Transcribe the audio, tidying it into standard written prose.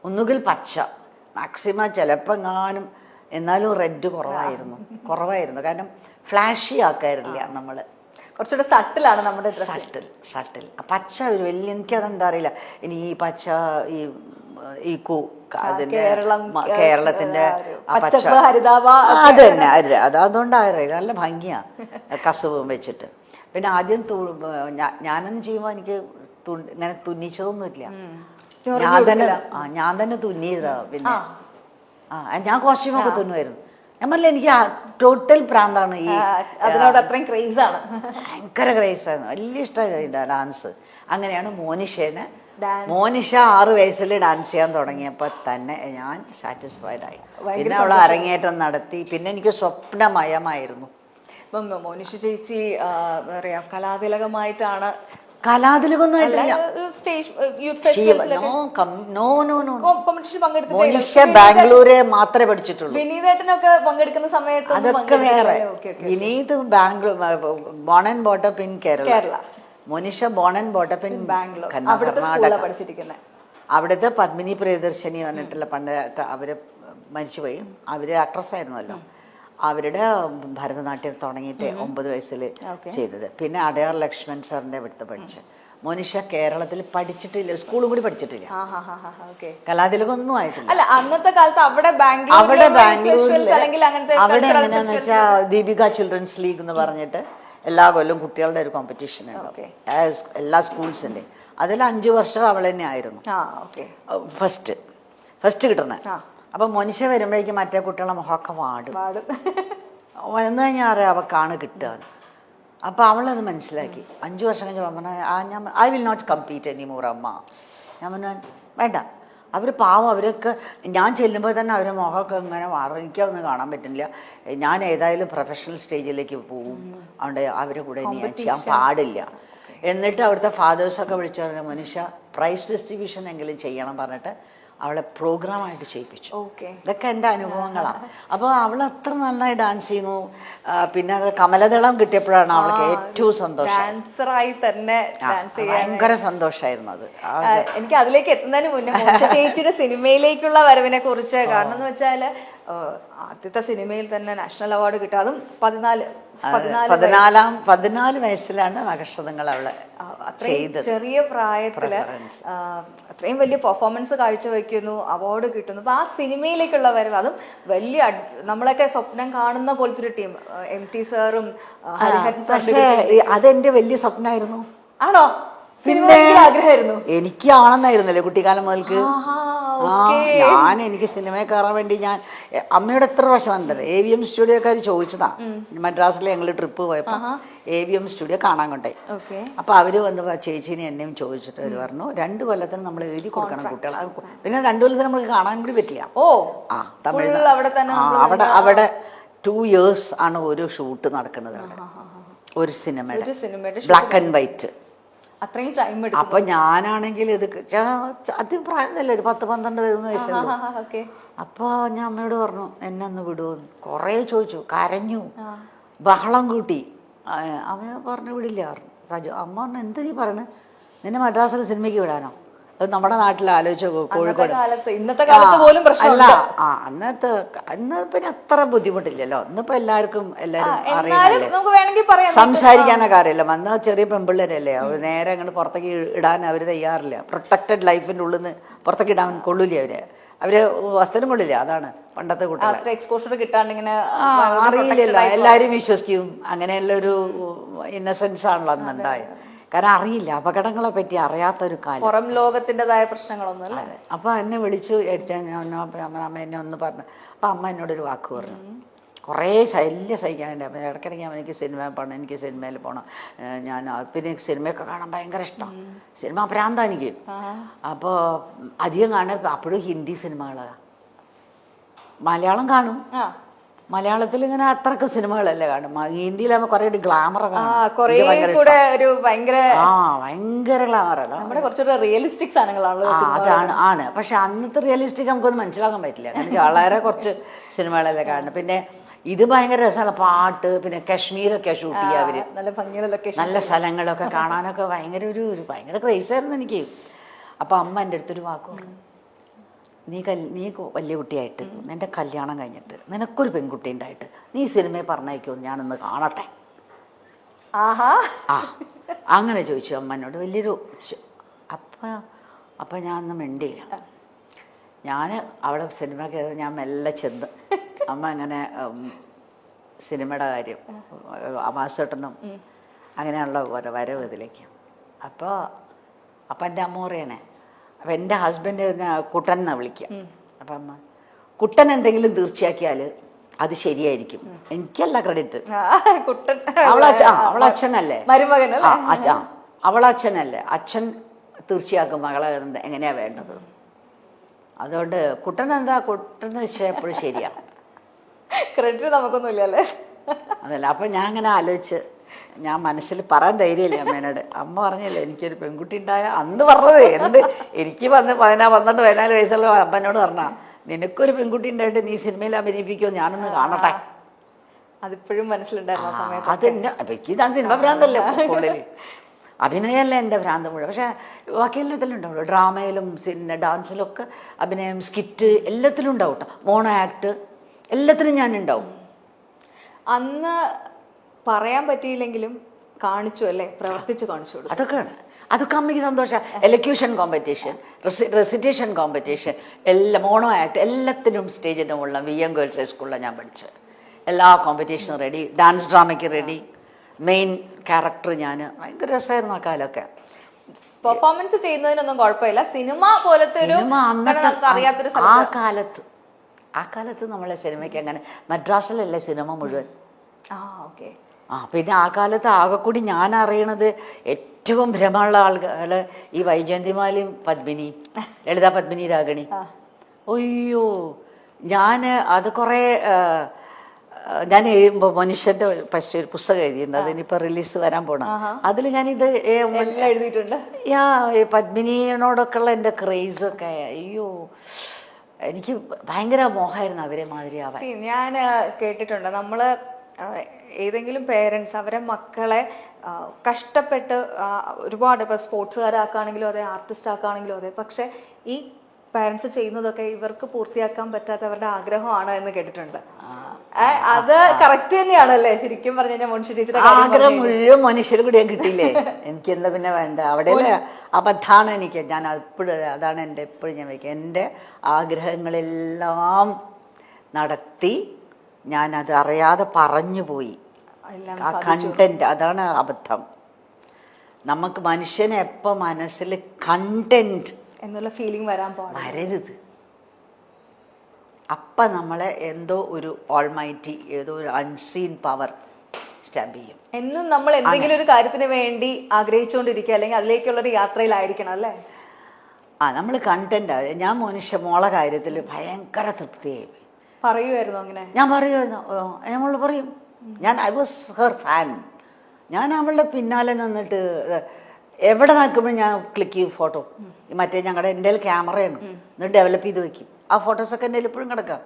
ഒന്നുകിൽ പച്ച, മാക്സിമം ചിലപ്പോൾ എങ്ങാനും, എന്നാലും റെഡ് കുറവായിരുന്നു. കാരണം ഫ്ലാഷി ആക്കാറില്ല നമ്മൾ, കുറച്ചുകൂടെ സട്ടിലാണ് നമ്മുടെ സട്ടിൽ. പച്ച ഒരു വലിയ, എനിക്കതെന്താ അറിയില്ല. ഇനി ഈ പച്ച ഈ കേരളത്തിന്റെ പച്ച അത് തന്നെ അതുകൊണ്ടാറിയില്ല. നല്ല ഭംഗിയാ കസവും വെച്ചിട്ട്. പിന്നെ ആദ്യം ഞാനൊന്നും ചെയ്യുമ്പോൾ എനിക്ക് ഇങ്ങനെ തുന്നിച്ചതൊന്നുമില്ല. ഞാൻ തന്നെ തുന്നിയതാ. പിന്നെ ഞാൻ കോസ്റ്റ്യൂമൊക്കെ തുന്നുമായിരുന്നു. ഞാൻ പറഞ്ഞില്ല, എനിക്ക് ടോട്ടൽ പ്രാന്താണ് ഈ അതിനോട് അത്രയും ക്രേസാണ്, ഭയങ്കര ക്രേസായിരുന്നു. വലിയ ഇഷ്ടമായിരുന്നു ഡാൻസ്. അങ്ങനെയാണ് മോനിഷ 6 വയസ്സിൽ ഡാൻസ് ചെയ്യാൻ തുടങ്ങിയപ്പോൾ തന്നെ ഞാൻ സാറ്റിസ്ഫൈഡ് ആയി. പിന്നെ അവൾ അരങ്ങേറ്റം നടത്തി. പിന്നെ എനിക്ക് സ്വപ്നമയമായിരുന്നു. ഇപ്പം മോനിഷ ചേച്ചി പറയാ കലാതിലകമായിട്ടാണ്. ബാംഗ്ലൂരെ മാത്രമേ പഠിച്ചിട്ടുള്ളൂ. വിനീതേട്ടനൊക്കെ പങ്കെടുക്കുന്ന സമയത്ത് അതൊക്കെ വേറെ. Vineeth Bangalore, born and brought up in Kerala. Monisha born and brought up in Karnataka പഠിച്ചിരിക്കുന്നത്. അവിടുത്തെ പത്മിനി പ്രിയദർശിനി പറഞ്ഞിട്ടുള്ള പണ്ട് അവര് മരിച്ചുപോയി. അവര് ആക്ട്രസ് ആയിരുന്നല്ലോ. അവരുടെ ഭരതനാട്യം തുടങ്ങിയിട്ട് 9 വയസ്സിൽ ചെയ്തത്. പിന്നെ അടയാർ ലക്ഷ്മൺ സാറിന്റെ അടുത്ത് പഠിച്ച്. മോനിഷ കേരളത്തിൽ പഠിച്ചിട്ടില്ല, സ്കൂളും കൂടി പഠിച്ചിട്ടില്ല, കലാതിലകൊന്നും ആയിട്ടില്ല. അല്ല, അന്നത്തെ കാലത്ത് അവിടെ എങ്ങനെയാന്ന് വെച്ചാൽ ദീപിക ചിൽഡ്രൻസ് ലീഗ് എന്ന് പറഞ്ഞിട്ട് എല്ലാ കൊല്ലം കുട്ടികളുടെ ഒരു കോമ്പറ്റീഷൻ ഉണ്ട് എല്ലാ സ്കൂൾസിന്റെ. അതിൽ 5 വർഷം അവൾ തന്നെ ആയിരുന്നു ഫസ്റ്റ് കിട്ടുന്നത്. അപ്പൊ മോനിഷ വരുമ്പോഴേക്കും മറ്റേ കുട്ടികളെ മുഖമൊക്കെ വാടും. വന്നു കഴിഞ്ഞാൽ അറിയാം അവക്കാണ് കിട്ടുക. അപ്പൊ അവളത് മനസ്സിലാക്കി. 5 വർഷം കഴിഞ്ഞ് ഞാൻ I will not compete any more അമ്മ. ഞാൻ പറഞ്ഞു വേണ്ട, അവർ പാവം, അവരൊക്കെ ഞാൻ ചെല്ലുമ്പോൾ തന്നെ അവരുടെ മുഖമൊക്കെ ഇങ്ങനെ മാറും. എനിക്കതൊന്നും കാണാൻ പറ്റുന്നില്ല. ഞാൻ ഏതായാലും പ്രൊഫഷണൽ സ്റ്റേജിലേക്ക് പോവും, അതുകൊണ്ട് അവരുടെ കൂടെ ഇനി ഞാൻ ചെയ്യാൻ പാടില്ല. എന്നിട്ട് അവിടുത്തെ ഫാദേഴ്സൊക്കെ വിളിച്ചു പറഞ്ഞു, മനുഷ്യ പ്രൈസ് ഡിസ്ട്രിബ്യൂഷൻ എങ്കിലും ചെയ്യണം പറഞ്ഞിട്ട് അവളെ പ്രോഗ്രാമായിട്ട് ചെയ്യിപ്പിച്ചു. ഇതൊക്കെ എൻ്റെ അനുഭവങ്ങളാണ്. അപ്പോൾ അവൾ അത്ര നന്നായി ഡാൻസ് ചെയ്യുന്നു. പിന്നെ അത് കമലദളം കിട്ടിയപ്പോഴാണ് അവൾക്ക് ഏറ്റവും സന്തോഷം. ഡാൻസറായി തന്നെ ഭയങ്കര സന്തോഷമായിരുന്നു അത്. എനിക്ക് അതിലേക്ക് എത്തുന്നതിന് മുന്നേ മോനിഷ ചേച്ചിയുടെ സിനിമയിലേക്കുള്ള വരവിനെ കുറിച്ച്, കാരണം എന്ന് വെച്ചാൽ ആദ്യത്തെ സിനിമയിൽ തന്നെ നാഷണൽ അവാർഡ് കിട്ടുക, അതും 14 വയസ്സിലാണ് നക്ഷത്രങ്ങൾ അവളെ ചെറിയ പ്രായത്തില് അത്രയും വലിയ പെർഫോമൻസ് കാഴ്ചവെക്കുന്നു, അവാർഡ് കിട്ടുന്നു. അപ്പൊ ആ സിനിമയിലേക്കുള്ള വരവ്, അതും വലിയ നമ്മളൊക്കെ സ്വപ്നം കാണുന്ന പോലത്തെ ഒരു ടീം, MT സാറും ഹരിഹരൻ സാറും. അതെന്റെ വലിയ സ്വപ്നമായിരുന്നു. ആണോ? ആഗ്രഹമായിരുന്നു. എനിക്ക് ആണെന്നായിരുന്നല്ലേ കുട്ടിക്കാലം മുതൽക്ക്. എനിക്ക് സിനിമയിൽ കയറാൻ വേണ്ടി ഞാൻ അമ്മയോട് എത്ര പ്രാവശ്യം വന്നിട്ടുണ്ട്. AVM സ്റ്റുഡിയോക്കാർ ചോദിച്ചതാ. മദ്രാസിൽ ഞങ്ങൾ ട്രിപ്പ് പോയപ്പോ AVM സ്റ്റുഡിയോ കാണാൻ കൊണ്ടേ. അപ്പൊ അവര് വന്ന് ചേച്ചീനെ എന്നെയും ചോദിച്ചിട്ട് അവര് പറഞ്ഞു 2 കൊല്ലത്തിന് നമ്മൾ എഴുതി കൊടുക്കണം കുട്ടികളെ. പിന്നെ 2 കൊല്ലത്തിന് നമുക്ക് കാണാൻ കൂടി പറ്റില്ല. തമിഴ് അവിടെ 2 years ആണ് ഒരു ഷൂട്ട് നടക്കുന്നത്. ഒരു സിനിമയുടെ ബ്ലാക്ക് ആൻഡ് വൈറ്റ്. അത്രയും ടൈം എടുക്കും. അപ്പൊ ഞാനാണെങ്കിൽ ഇത് അധികം പ്രായമൊന്നുമല്ല, ഒരു 10-12 വയസ്സുള്ളൂ. അപ്പൊ ഞാൻ അമ്മയോട് പറഞ്ഞു എന്നെ ഒന്ന് വിടുമെന്ന്. കൊറേ ചോദിച്ചു, കരഞ്ഞു, ബഹളം കൂട്ടി. അമ്മ പറഞ്ഞു വിടില്ല പറഞ്ഞു. സജു അമ്മ പറഞ്ഞു എന്താ നീ പറയണ, നിന്നെ മദ്രാസിൽ സിനിമയ്ക്ക് വിടാനോ? അത് നമ്മുടെ നാട്ടിൽ ആലോചിച്ചോ, കോഴിക്കോട്. അല്ല അന്ന് പിന്നെ അത്ര ബുദ്ധിമുട്ടില്ലല്ലോ. ഇന്നിപ്പോ എല്ലാവരും അറിയാം, സംസാരിക്കാനൊക്കെ അറിയില്ല. അന്ന് ചെറിയ പെൺപിള്ളേരല്ലേ, അവർ നേരെ അങ്ങോട്ട് പുറത്തേക്ക് ഇടാൻ അവർ തയ്യാറില്ല. പ്രൊട്ടക്റ്റഡ് ലൈഫിന്റെ ഉള്ളിൽ നിന്ന് പുറത്തേക്ക് ഇടാൻ കൊള്ളില്ല അവര് വസ്ത്രം കൊള്ളില്ല. അതാണ് പണ്ടത്തെ കുട്ടികൾ. എക്സ്പോഷർ കിട്ടാണ്ട് ഇങ്ങനെ അറിയില്ലല്ലോ, എല്ലാരും വിശ്വസിക്കും. അങ്ങനെയുള്ള ഒരു ഇന്നസെൻസ് ആണല്ലോ അന്ന് ഉണ്ടായത്. കാരണം അറിയില്ല, അപകടങ്ങളെ പറ്റി അറിയാത്തൊരു കാലം, പുറം ലോകത്തിൻ്റെതായ പ്രശ്നങ്ങളൊന്നും അല്ല. അപ്പൊ എന്നെ വിളിച്ചു അടിച്ചാൽ അമ്മ എന്നെ ഒന്ന് പറഞ്ഞു. അപ്പൊ അമ്മ എന്നോടൊരു വാക്ക് പറഞ്ഞു. കുറേ ശല്യം സഹിക്കാനുണ്ട്. അപ്പം ഇടയ്ക്കിടയ്ക്ക് എനിക്ക് സിനിമയിൽ പോകണം, എനിക്ക് സിനിമയിൽ പോകണം. ഞാൻ പിന്നെ സിനിമയൊക്കെ കാണാൻ ഭയങ്കര ഇഷ്ടമാണ്. സിനിമ ഭ്രാന്താ എനിക്ക്. അപ്പോൾ അധികം കാണാൻ അപ്പോഴും ഹിന്ദി സിനിമകളാണ്. മലയാളം കാണും. മലയാളത്തിൽ ഇങ്ങനെ അത്രക്ക് സിനിമകളല്ലേ കാണും. ഹിന്ദിയിലാകുമ്പോൾ കുറെ ഗ്ലാമറൊക്കെ ഭയങ്കര ഗ്ലാമറല്ല, കുറച്ചുകൂടെ റിയലിസ്റ്റിക് സാധനങ്ങളാണല്ലോ. അതാണ്. പക്ഷെ അന്നത്തെ റിയലിസ്റ്റിക് നമുക്കൊന്നും മനസ്സിലാക്കാൻ പറ്റില്ല. വളരെ കുറച്ച് സിനിമകളല്ലേ കാണുന്നത്. പിന്നെ ഇത് ഭയങ്കര രസമാണ്, പാട്ട്. പിന്നെ കശ്മീരൊക്കെ ഷൂട്ട് ചെയ്യുക അവര്, നല്ല സ്ഥലങ്ങളൊക്കെ കാണാനൊക്കെ ഭയങ്കര ഭയങ്കര ക്രേസായിരുന്നു എനിക്ക്. അപ്പൊ അമ്മ എൻ്റെ അടുത്തൊരു വാക്ക് പറഞ്ഞു, നീ വലിയ കുട്ടിയായിട്ട് നിൻ്റെ കല്യാണം കഴിഞ്ഞിട്ട് നിനക്കൊരു പെൺകുട്ടി ഉണ്ടായിട്ട് നീ സിനിമയെ പറഞ്ഞേക്കുമെന്ന് ഞാനൊന്ന് കാണട്ടെ. ആഹാ. ആ അങ്ങനെ ചോദിച്ചു അമ്മനോട് വലിയൊരു. അപ്പം ഞാൻ ഒന്നും മിണ്ടിയില്ല. ഞാൻ അവിടെ സിനിമ കയറി ഞാൻ മെല്ലെ ചെന്ന് അമ്മ അങ്ങനെ സിനിമയുടെ കാര്യം അമാസേട്ടനും അങ്ങനെയുള്ള ഓരോ വരവ് ഇതിലേക്ക്. അപ്പോൾ എൻ്റെ അമ്മ പറയണേ, അപ്പം എൻ്റെ ഹസ്ബൻഡ് കുട്ടൻ എന്നാണ് വിളിക്കുക. അപ്പം അമ്മ കുട്ടൻ എന്തെങ്കിലും തീർച്ചയാക്കിയാൽ അത് ശരിയായിരിക്കും. എനിക്കല്ല ക്രെഡിറ്റ്, അവളച്ഛനല്ലേ മരുമകനല്ലേ, അവളച്ഛനല്ലേ, അച്ഛൻ തീർച്ചയാക്കും മകളെ എങ്ങനെയാ വേണ്ടത്. അതുകൊണ്ട് കുട്ടൻ എപ്പോഴും ശരിയാ, ക്രെഡിറ്റ് നമുക്കൊന്നുമില്ലല്ലേ. അതല്ല. അപ്പം ഞാൻ അങ്ങനെ ആലോചിച്ച് ഞാൻ മനസ്സിൽ പറയാൻ ധൈര്യമില്ല അമ്മേനോട്. അമ്മ പറഞ്ഞില്ലേ എനിക്കൊരു പെൺകുട്ടി ഉണ്ടായ അന്ന് പറഞ്ഞത് എനിക്ക് 14 വയസ്സുള്ള അമ്മനോട് പറഞ്ഞാ നിനക്കൊരു പെൺകുട്ടി ഉണ്ടായിട്ട് നീ സിനിമയിൽ അഭിനയിപ്പിക്കുമോ ഞാനൊന്ന് കാണട്ടെ. അതിപ്പോഴും മനസ്സിലുണ്ടായിരുന്നു ആ സമയത്ത്. അത് എനിക്ക് ഞാൻ സിനിമ ഭ്രാന്തല്ലേ ഉള്ളിൽ, അഭിനയമല്ല എൻ്റെ ഭ്രാന്ത് മുഴുവൻ. പക്ഷെ ബാക്കി എല്ലാത്തിലും ഉണ്ടാവുള്ളൂ, ഡ്രാമയിലും ഡാൻസിലും ഒക്കെ അഭിനയം, സ്കിറ്റ് എല്ലാത്തിലും ഉണ്ടാവും കേട്ടോ, മോണോ ആക്ട് എല്ലാത്തിനും ഞാൻ ഉണ്ടാവും. അന്ന് പറയാൻ പറ്റിയില്ലെങ്കിലും കാണിച്ചു അല്ലേ, പ്രവർത്തിച്ചു കാണിച്ചു കൊടുക്കും. അതൊക്കെ അമ്മയ്ക്ക് സന്തോഷം. എലക്യൂഷൻ കോമ്പറ്റീഷൻ, റെസിറ്റേഷൻ കോമ്പറ്റീഷൻ, എല്ലാം മോണോ ആക്ട് എല്ലാത്തിനും സ്റ്റേജിൻ്റെ മുകളിൽ VM ഗേൾസ് ഹൈസ്കൂളിലാണ് ഞാൻ പഠിച്ചത്. എല്ലാ കോമ്പറ്റീഷനും റെഡി, ഡാൻസ് ഡ്രാമയ്ക്ക് റെഡി, മെയിൻ ക്യാരക്ടർ ഞാൻ. ഭയങ്കര രസമായിരുന്നു ആ കാലമൊക്കെ. പെർഫോമൻസ് ചെയ്യുന്നതിനൊന്നും കുഴപ്പമില്ല, സിനിമ പോലത്തെ ഒരു അറിയാത്തൊരു ആ കാലത്ത് നമ്മളെ സിനിമയ്ക്ക് അങ്ങനെ മദ്രാസിലല്ലേ സിനിമ മുഴുവൻ. പിന്നെ ആ കാലത്ത് ആകെക്കൂടി ഞാൻ അറിയണത് ഏറ്റവും ഭ്രമമുള്ള ആളുകൾ ഈ വൈജയന്തിമാലയും പത്മിനി, ലളിത പത്മിനി രാഗിണി. അയ്യോ, ഞാൻ അത് കുറേ ഞാൻ എഴുതുമ്പോൾ മനുഷ്യൻ്റെ ഒരു പുസ്തകം എഴുതിയിട്ടുണ്ട്, അതിനിപ്പോൾ റിലീസ് വരാൻ പോണം. അതിൽ ഞാനിത് എഴുതിയിട്ടുണ്ട്. പത്മിനിയോടൊക്കെയുള്ള എൻ്റെ ക്രേസൊക്കെ അയ്യോ എനിക്ക് ഭയങ്കര മോഹമായിരുന്നു അവരെ മാതിരി ആവാൻ. ഞാൻ കേട്ടിട്ടുണ്ട്, നമ്മള് ഏതെങ്കിലും പേരൻസ് അവരെ മക്കളെ കഷ്ടപ്പെട്ട് ഒരുപാട് ഇപ്പോൾ സ്പോർട്സുകാരാക്കുകയാണെങ്കിലും അതെ, ആർട്ടിസ്റ്റ് ആക്കുകയാണെങ്കിലും അതെ, പക്ഷെ ഈ പാരൻസ് ചെയ്യുന്നതൊക്കെ ഇവർക്ക് പൂർത്തിയാക്കാൻ പറ്റാത്ത അവരുടെ ആഗ്രഹമാണ് എന്ന് കേട്ടിട്ടുണ്ട്. അത് കറക്റ്റ് തന്നെയാണല്ലേ ശരിക്കും പറഞ്ഞു കഴിഞ്ഞാൽ? മുൻഷി ചേച്ചിയുടെ ആഗ്രഹം മുഴുവൻ മനുഷ്യർ കൂടി കിട്ടിയില്ലേ, എനിക്ക് എന്താ പിന്നെ വേണ്ട? അവിടെ അബദ്ധാണ് എനിക്ക്. ഞാൻ എപ്പോഴും അതാണ് എൻ്റെ എപ്പോഴും ഞാൻ വയ്ക്കുക, എൻ്റെ ആഗ്രഹങ്ങളെല്ലാം നടത്തി ഞാനത് അറിയാതെ പറഞ്ഞു പോയി. ആ കണ്ടന്റ്, അതാണ് അബദ്ധം. നമുക്ക് മനുഷ്യനെ എപ്പോൾ മനസ്സിൽ കണ്ടന്റ് എന്നുള്ള ഫീലിംഗ് വരരുത്. അപ്പം നമ്മളെ എന്തോ ഒരു ഓൾമൈറ്റി, ഏതോ ഒരു അൺസീൻ പവർ സ്റ്റാമ്പ് ചെയ്യും. എന്നും നമ്മൾ എന്തെങ്കിലും ഒരു കാര്യത്തിന് വേണ്ടി ആഗ്രഹിച്ചുകൊണ്ടിരിക്കുക, അല്ലെങ്കിൽ അതിലേക്കുള്ളൊരു യാത്രയിലായിരിക്കണം അല്ലേ? നമ്മൾ കണ്ടന്റ്. ഞാൻ മോളെ കാര്യത്തിൽ ഭയങ്കര തൃപ്തിയായി. പറയുമായിരുന്നു അങ്ങനെ? ഞാൻ പറയുമായിരുന്നു, നമ്മൾ പറയും. I was her fan. ഞാൻ അവളുടെ പിന്നാലെ നിന്നിട്ട് എവിടെ നിൽക്കുമ്പോൾ ഞാൻ ക്ലിക്ക് ചെയ്യും ഫോട്ടോ. മറ്റേ എൻ്റെ ക്യാമറയാണ്, എന്നിട്ട് ഡെവലപ്പ് ചെയ്ത് വെക്കും. ആ ഫോട്ടോസൊക്കെ എൻ്റെ ഇപ്പോഴും കിടക്കാം.